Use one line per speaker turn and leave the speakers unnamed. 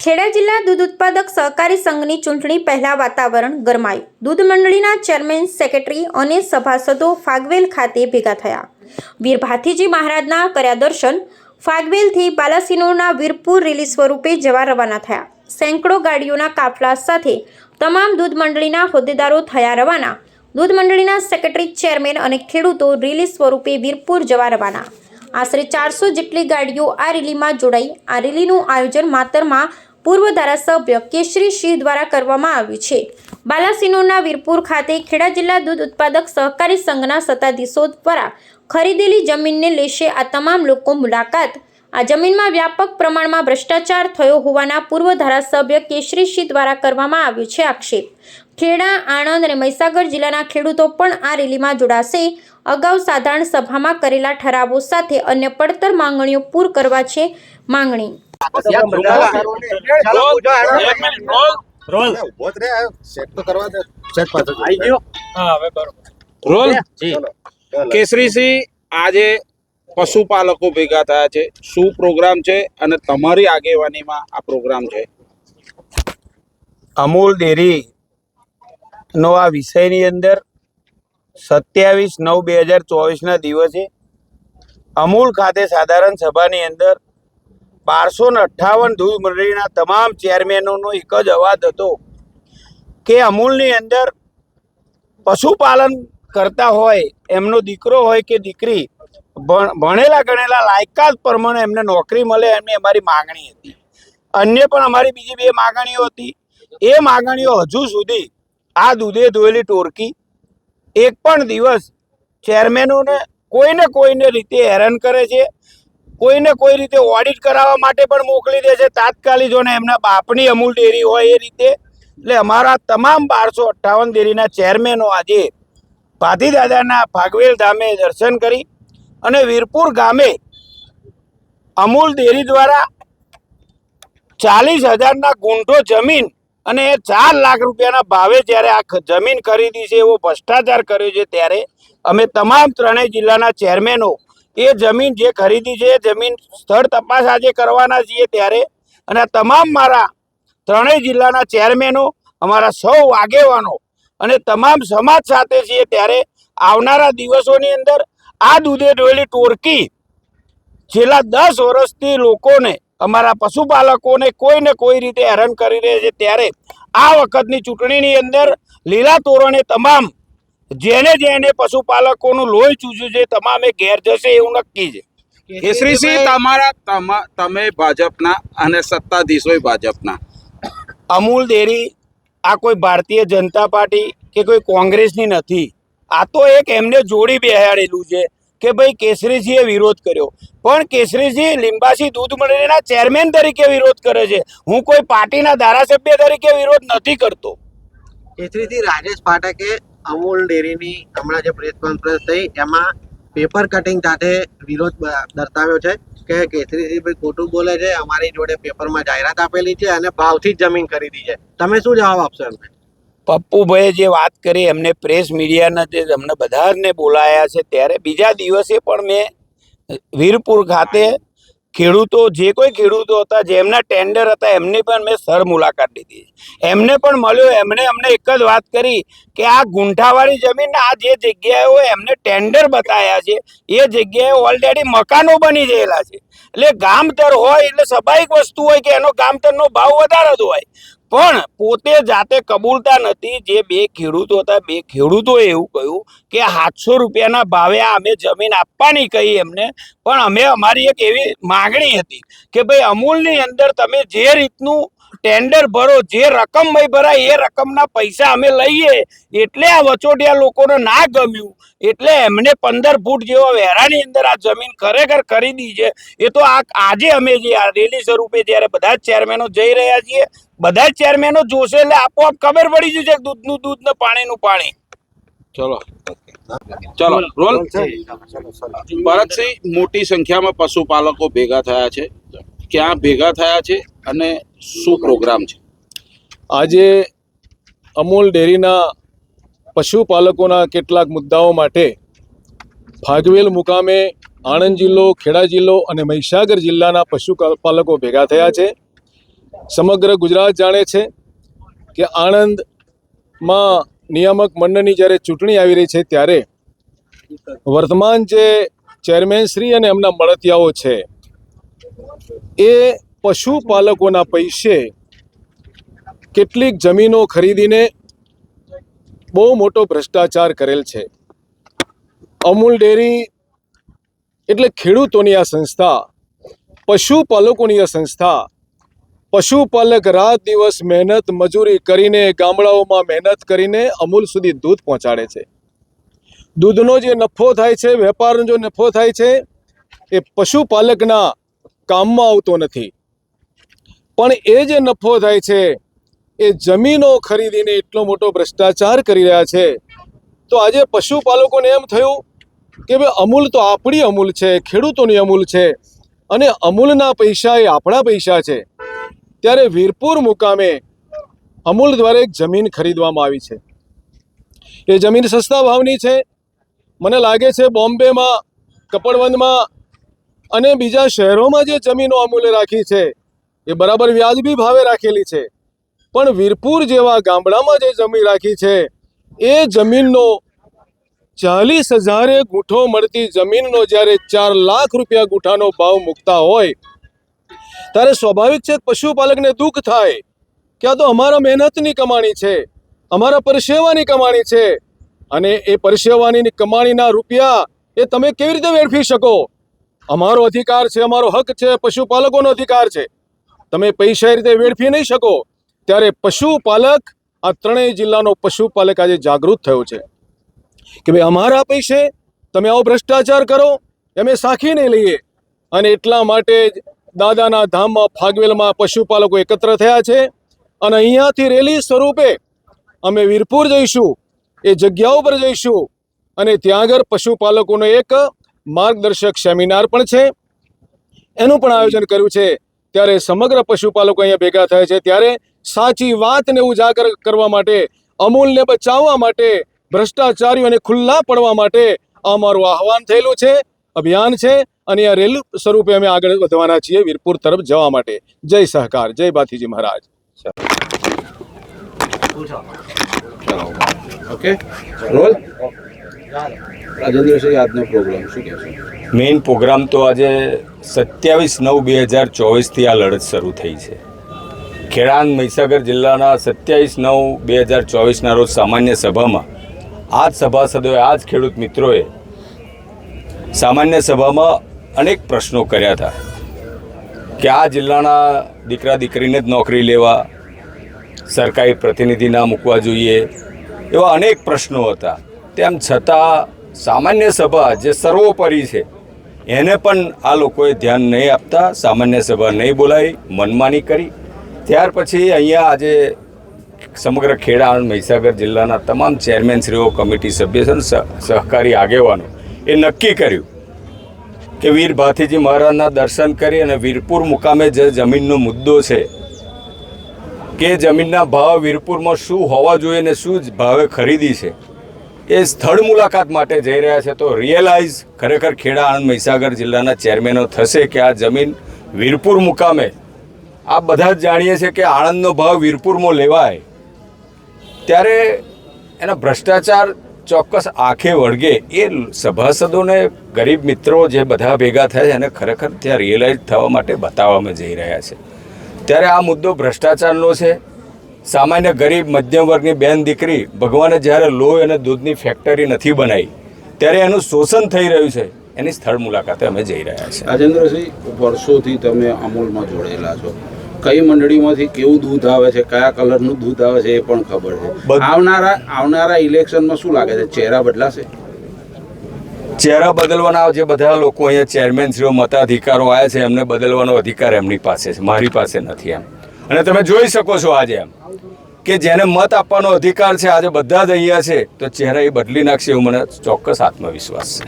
ખેડા જિલ્લા દૂધ ઉત્પાદક સહકારી સંઘની ચૂંટણી પહેલા વાતાવરણ ગરમાયું. દૂધ મંડળીના ચેરમેન, સેક્રેટરી અને સભાસદો ફાગવેલ ખાતે ભેગા થયા. વીર ભાથીજી મહારાજના કર્યા દર્શન. ફાગવેલથી બાલાસિનોરના વીરપુર રેલી સ્વરૂપે જવા રવાના થયા. સેંકડો ગાડીઓના કાફલા સાથે તમામ દૂધ મંડળીના હોદ્દેદારો થયા રવાના. દૂધ મંડળીના સેક્રેટરી, ચેરમેન અને ખેડૂતો રેલી સ્વરૂપે વીરપુર જવા રવાના. આશરે 400 જેટલી ગાડીઓ આ રેલીમાં જોડાઈ. આ રેલીનું આયોજન માતરમાં પૂર્વ ધારાસભ્ય કેસરી સિંહ દ્વારા કરવામાં આવ્યું છે. બાલાસિનોરના વીરપુર ખાતે ખેડા જિલ્લા દૂધ ઉત્પાદક સહકારી સંઘના સત્તાધીશો દ્વારા ખરીદેલી જમીનને લેશે આ તમામ લોકો મુલાકાત. આ જમીનમાં વ્યાપક પ્રમાણમાં ભ્રષ્ટાચાર થયો હોવાના પૂર્વ ધારાસભ્ય કેસરી સિંહ દ્વારા કરવામાં આવ્યું છે આક્ષેપ. ખેડા, આણંદ અને મહીસાગર જિલ્લાના ખેડૂતો પણ આ રેલીમાં જોડાશે. અગાઉ સાધારણ સભામાં કરેલા ઠરાવો સાથે અન્ય પડતર માંગણીઓ પૂર કરવા છે માંગણી.
કેસરીસિંહ, આજે પશુપાલકો ભેગા થયા છે. શું પ્રોગ્રામ છે અને તમારી આગેવાનીમાં આ પ્રોગ્રામ છે?
અમૂલ ડેરી નો આ વિષયની અંદર 27/9/2024 દિવસે અમૂલ ખાતે સાધારણ સભાની અંદર 1258 દૂધ મંડળીના તમામ ચેરમેનોનો એક જ અવાજ હતો કે અમૂલની અંદર પશુપાલન કરતા હોય, એમનો દીકરો હોય કે દીકરી, ભણેલા ગણેલા લાયકાત પ્રમાણે એમને નોકરી મળે, એમની અમારી માગણી હતી. અન્ય પણ અમારી બીજી 2 માગણીઓ હતી. એ માગણીઓ હજુ સુધી આ દૂધે ધોયેલી ટોરકી એક પણ દિવસ ચેરમેનોને કોઈને રીતે હેરાન કરે છે. કોઈને કોઈ રીતે ઓડિટ કરાવવા માટે પણ મોકલી દે છે તાત્કાલિક, જોને એમના બાપની અમૂલ ડેરી હોય એ રીતે. એટલે અમારા તમામ 1258 ડેરીના ચેરમેનો આજે ભાથીદાદાના ફાગવેલ ધામે દર્શન કરી અને વીરપુર ગામે અમૂલ ડેરી દ્વારા 40,000ના ગુંઠો જમીન અને 4 લાખ રૂપિયાના ભાવે જ્યારે આ જમીન ખરીદી છે, એવો ભ્રષ્ટાચાર કર્યો છે, ત્યારે અમે તમામ 3 જિલ્લાના ચેરમેનો એ જમીન જે ખરીદી છે એ જમીન સ્થળ તપાસ આજે કરવાના છીએ. ત્યારે અને તમામ મારા 3 જિલ્લાના ચેરમેનો, અમારા સૌ આગેવાનો અને તમામ સમાજ સાથે છીએ. ત્યારે આવનારા દિવસોની અંદર આ દૂધે ધોયેલી ટોરકી છેલ્લા 10 વર્ષથી લોકોને, અમારા પશુપાલકોને કોઈને કોઈ રીતે હેરાન કરી રહે છે. ત્યારે આ વખતની ચૂંટણીની અંદર લીલા તોરણે તમામ જેને પશુપાલકોનું લોહી ચૂસ્યું છે તમામે ઘેર જશે એવું નક્કી છે.
કેસરીસિંહ, તમે ભાજપના અને સત્તાધીશોય ભાજપના.
અમૂલ ડેરી આ કોઈ ભારતીય જનતા પાર્ટી કે કોઈ કોંગ્રેસની નથી. આ તો એક એમને જોડી બેહાડેલું છે કે ભાઈ કેસરીસિંહે વિરોધ કર્યો, પણ કેસરીસિંહ લિંબાસી દૂધ મંડળીના ચેરમેન તરીકે વિરોધ કરે છે. હું કોઈ પાર્ટીના ધારાસભ્ય તરીકે વિરોધ નથી કરતો.
કેસરીસિંહ, રાજેશ પાઠકે અમૂલ ડેરીની હમણાં જે પ્રેસ કોન્ફરન્સ થઈ એમાં પેપર કટિંગ સાથે વિરોધ દર્શાવ્યો છે કે કેસરીસિંહ ભાઈ ખોટું બોલે છે, અમારી જોડે પેપરમાં જાહેરાત આપેલી છે અને ભાવથી જ જમીન ખરીદી છે. તમે શું જવાબ આપશો એમને?
પપ્પુભાઈએ જે વાત કરી, એમને પ્રેસ મીડિયાના જે અમને બધા જ બોલાયા છે, ત્યારે બીજા દિવસે પણ મેં વીરપુર ખાતે ખેડૂતો, જે કોઈ ખેડૂતો હતા જેમના ટેન્ડર હતા, એમની પણ મેં સર મુલાકાત લીધી. એમને પણ મળ્યો. એમણે અમને એક જ વાત કરી કે આ ગુંઠાવાળી જમીન, આ જે જગ્યાએ એમને ટેન્ડર બતાવ્યા છે એ જગ્યાએ ઓલરેડી મકાનો બની ગયેલા છે. એટલે ગામતર હોય એટલે સ્વાભાવિક વસ્તુ હોય કે એનો ગામતરનો ભાવ વધારે જ હોય, પણ પોતે જાતે કબૂલતા નથી. જે 2 ખેડૂતો હતા, 2 ખેડૂતોએ એવું કહ્યું કે 700 રૂપિયાના ભાવે આ અમે જમીન આપવાની કહી એમને, પણ અમે અમારી એક એવી માગણી હતી કે ભાઈ અમૂલની અંદર તમે જે રીતનું ટેન્ડર ભરો, જે રકમ ભરાય એ રકમના પૈસા અમે લઈએ. એટલે આ વચોટિયા લોકોને ના ગમ્યું, એટલે એમને 15 ફૂટ જેવા વેરાની અંદર આ જમીન ખરેખર ખરીદી છે. એ તો આજે અમે જે આ રેલી સ્વરૂપે જ્યારે બધા જ ચેરમેનો જઈ રહ્યા છીએ, બધા જ ચેરમેનો જોશે એટલે આપોઆપ ખબર પડી જશે દૂધનું દૂધ ને પાણીનું પાણી.
ચલો રોલ. ભરતસિંહ, મોટી સંખ્યામાં પશુપાલકો ભેગા થયા છે. ક્યાં ભેગા થયા છે અને શું પ્રોગ્રામ છે?
આજે અમૂલ ડેરીના પશુપાલકોના કેટલાક મુદ્દાઓ માટે ફાગવેલ મુકામે આણંદ જિલ્લો, ખેડા જિલ્લો અને મહીસાગર જિલ્લાના પશુપાલકો ભેગા થયા છે. સમગ્ર ગુજરાત જાણે છે કે આણંદમાં નિયામક મંડળની જ્યારે ચૂંટણી આવી રહી છે ત્યારે વર્તમાન જે ચેરમેન શ્રી અને એમના મળતિયાઓ છે એ પશુપાલકોના પૈસે કેટલીક જમીનો ખરીદીને બહુ મોટો ભ્રષ્ટાચાર કરેલ છે. અમૂલ ડેરી એટલે ખેડૂતોની આ સંસ્થા, પશુપાલકોની આ સંસ્થા. પશુપાલક રાત દિવસ મહેનત મજૂરી કરીને ગામડાઓમાં મહેનત કરીને અમૂલ સુધી દૂધ પહોંચાડે છે. દૂધનો જે નફો થાય છે, વેપારનો જે નફો થાય છે, એ પશુપાલકના કામમાં આવતો નથી. પણ એ જે નફો થાય છે એ જમીનો ખરીદીને એટલો મોટો ભ્રષ્ટાચાર કરી રહ્યા છે. તો આજે પશુપાલકોને એમ થયું કે ભાઈ અમૂલ તો આપણી અમૂલ છે, ખેડૂતોની અમૂલ છે, અને અમૂલના પૈસા એ આપણા પૈસા છે. ત્યારે વીરપુર મુકામે અમૂલ દ્વારા એક જમીન ખરીદવામાં આવી છે. એ જમીન સસ્તા ભાવની છે. મને લાગે છે બોમ્બેમાં, કપડવંદમાં અને બીજા શહેરોમાં જે જમીનો અમૂલે રાખી છે એ બરાબર વ્યાજબી ભાવે રાખેલી છે. પણ વીરપુર જેવા ગામડામાં જે જમીન રાખી છે એ જમીનનો 40,000 ગુઠ્ઠો મળતી જમીનનો જ્યારે 4 લાખ રૂપિયા ગુઠ્ઠાનો ભાવ મૂકતા હોય ત્યારે સ્વાભાવિક છે પશુપાલકને દુઃખ થાય કે આ તો અમારા મહેનતની કમાણી છે, અમારા પરસેવાની કમાણી છે, અને એ પરસેવાની કમાણીના રૂપિયા એ તમે કેવી રીતે વેડફી શકો? અમારો અધિકાર છે, અમારો હક છે, પશુપાલકોનો અધિકાર છે. તમે પૈસા એ રીતે વેડફી નહીં શકો. ત્યારે પશુપાલક, આ ત્રણેય જિલ્લાનો પશુપાલક આજે જાગૃત થયો છે કે ભાઈ અમારા પૈસે તમે આવો ભ્રષ્ટાચાર કરો અમે સાખી નહીં લઈએ. અને એટલા માટે જ દાદાના ધામમાં ફાગવેલમાં પશુપાલકો એકત્ર થયા છે. અને અહીંયાથી રેલી સ્વરૂપે અમે વીરપુર જઈશું, એ જગ્યાઓ પર જઈશું, અને ત્યાં આગળ પશુપાલકોનો એક માર્ગદર્શક સેમિનાર પણ છે, એનું પણ આયોજન કર્યું છે. ત્યારે સમગ્ર પશુપાલકો અહીંયા ભેગા થયા છે. ત્યારે સાચી વાતને ઉજાગર કરવા માટે, અમૂલને બચાવવા માટે, ભ્રષ્ટાચારીઓને ખુલ્લા પડવા માટે અમારું આહવાન થયેલું છે, અભિયાન છે. અને આ રેલી સ્વરૂપે અમે આગળ વધવાના છીએ વીરપુર તરફ જવા માટે. જય સહકાર, જય ભાથીજી મહારાજ.
Okay, role. રાજેન્દ્રસિંહ, આજનો પ્રોગ્રામ શું કહેશો?
મેઇન પ્રોગ્રામ તો આજે 27/9/2024થી આ લડત શરૂ થઈ છે. ખેડા મહીસાગર જિલ્લાના 27/9/2024ના રોજ સામાન્ય સભામાં આ જ સભાસદોએ, આ જ ખેડૂત મિત્રોએ સામાન્ય સભામાં અનેક પ્રશ્નો કર્યા હતા કે આ જિલ્લાના દીકરા દીકરીને જ નોકરી લેવા, સરકારી પ્રતિનિધિ ના મૂકવા જોઈએ, એવા અનેક પ્રશ્નો હતા. તેમ છતાં સામાન્ય સભા જે સર્વોપરી છે એને પણ આ લોકોએ ધ્યાન નહીં આપતા સામાન્ય સભા નહીં બોલાવી, મનમાની કરી. ત્યાર પછી અહીંયા આજે સમગ્ર ખેડા અને મહીસાગર જિલ્લાના તમામ ચેરમેનશ્રીઓ, કમિટી સભ્ય અને સહકારી આગેવાનો એ નક્કી કર્યું કે વીર ભાથીજી મહારાજના દર્શન કરી અને વીરપુર મુકામે જે જમીનનો મુદ્દો છે કે જમીનના ભાવ વીરપુરમાં શું હોવા જોઈએ ને શું ભાવે ખરીદી છે એ સ્થળ મુલાકાત માટે જઈ રહ્યા છે. તો રિયલાઇઝ ખરેખર ખેડા આણંદ મહીસાગર જિલ્લાના ચેરમેનો થશે કે આ જમીન વીરપુર મુકામે, આ બધા જ જાણીએ છીએ કે આણંદનો ભાવ વીરપુરમાં લેવાય ત્યારે એના ભ્રષ્ટાચાર ચોક્કસ આંખે વળગે. એ સભાસદોને, ગરીબ મિત્રો જે બધા ભેગા થયા છે એને ખરેખર ત્યાં રિયલાઇઝ થવા માટે બતાવવામાં જઈ રહ્યા છે. ત્યારે આ મુદ્દો ભ્રષ્ટાચારનો છે. સામાન્ય ગરીબ મધ્યમ વર્ગની બેન દીકરી, ભગવાને જ્યારે લોહી અને દૂધની ફેક્ટરી નથી બનાવી ત્યારે એનું શોષણ થઈ રહ્યું છે. એની સ્થળ મુલાકાતે અમે જઈ રહ્યા છીએ.
રાજેન્દ્રસિંહ, વર્ષોથી તમે અમૂલમાં જોડેલા છો. કઈ મંડળીમાંથી કેવું દૂધ આવે છે, કયા કલરનું દૂધ આવે છે એ પણ ખબર છે. આવનારા ઇલેક્શનમાં શું લાગે છે, ચહેરા બદલાશે?
ચહેરા બદલવાના જે બધા લોકો અહીંયા ચેરમેનશ્રીઓ, મતાધિકારો આવ્યા છે એમને બદલવાનો અધિકાર એમની પાસે છે, મારી પાસે નથી. એમ અને તમે જોઈ શકો છો આજે એમ કે જેને મત આપવાનો અધિકાર છે આજે બધા જ અહીંયા છે, તો ચહેરા એ બદલી નાખશે એવું મને ચોક્કસ આત્મવિશ્વાસ છે.